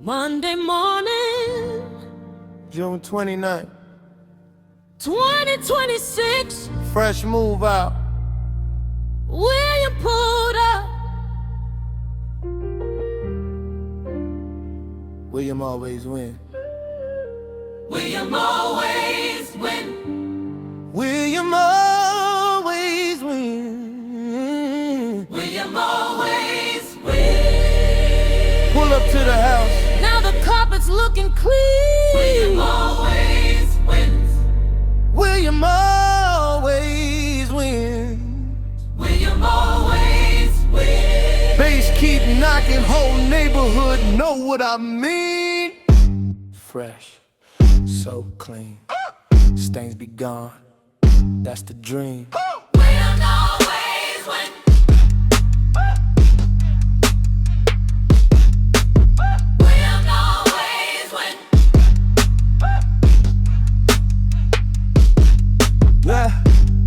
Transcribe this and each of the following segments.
Monday morning, June 29th, 2026, fresh move out. William pulled up. William always win. William always win. William always win. William always win. Pull up to the house. Now the carpet's looking clean. William always wins. William always wins. William always wins. Bass keep knocking, whole neighborhood know what I mean. Fresh, so clean, stains be gone, that's the dream. William always wins. William always wins. Yeah,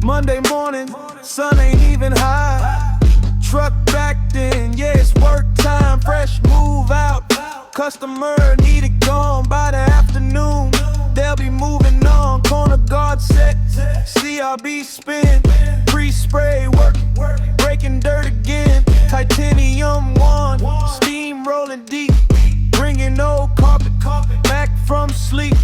Monday morning, sun ain't even high. Truck backed in, yeah, it's work time. Fresh move out. Customer need it gone by the afternoon. They'll be moving on. Corner guard set, CRB spin, pre-spray working, breaking dirt again. Titanium one, steam rolling deep, bringing old carpet back from sleep.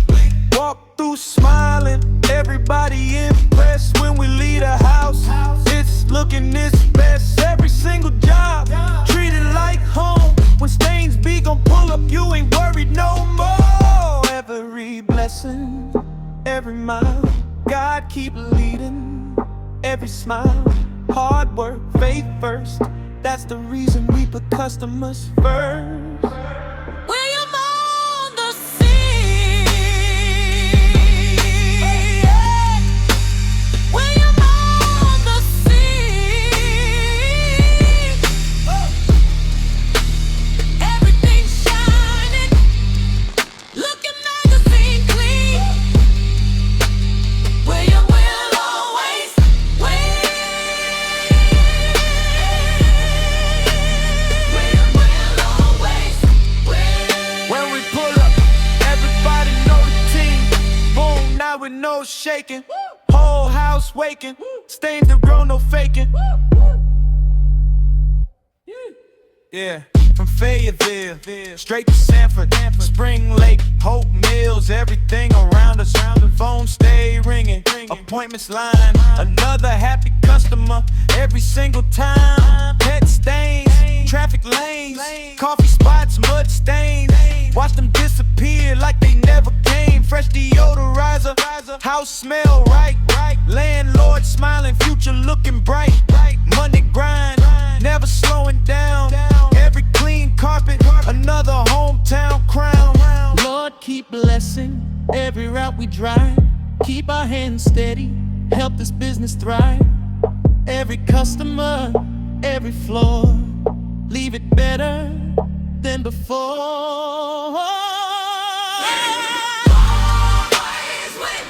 Walk through smiling, everybody impressed when we leave the house. It's looking its best. Every single job treated like home. When stains be gon' pull up, you ain't worried no more. Every blessing, every mile, God keep leading. Every smile, hard work, faith first. That's the reason we put customers first. William on the scene. William on the scene. Everything shining, looking magazine clean. William will always win. William will always win. When we pull up, everybody know the team. Boom, now with no shaking. Whole house waking. Stains to grow, no faking. Yeah, from Fayetteville, straight to Sanford, Spring Lake, Hope Mills, everything around us. The phone stay ringing, appointments line. Another happy customer every single time. Pet stains, traffic lanes, coffee spots, mud stains. Watch them disappear like they never came. Fresh deodorizer, house smell right. Landlord smiling, future looking bright. Monday grind, never slowing down. Every clean carpet, another hometown crown. Lord keep blessing every route we drive. Keep our hands steady, help this business thrive. Every customer, every floor, leave it better than before. Always win.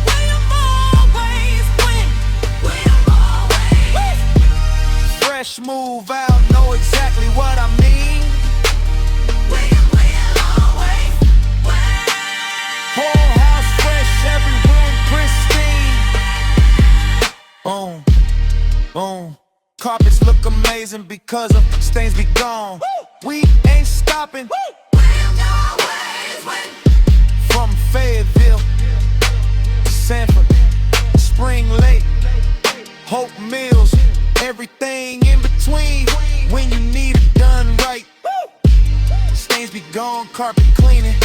William always win. William always win. Fresh move out, know exactly what I mean. William will always win. Whole house fresh, every room pristine. Boom, boom. Carpets look amazing because of stains be gone. We ain't stopping. William always win. From Fayetteville to Sanford, Spring Lake, Hope Mills, everything in between. When you need it done right, stains be gone, carpet cleaning.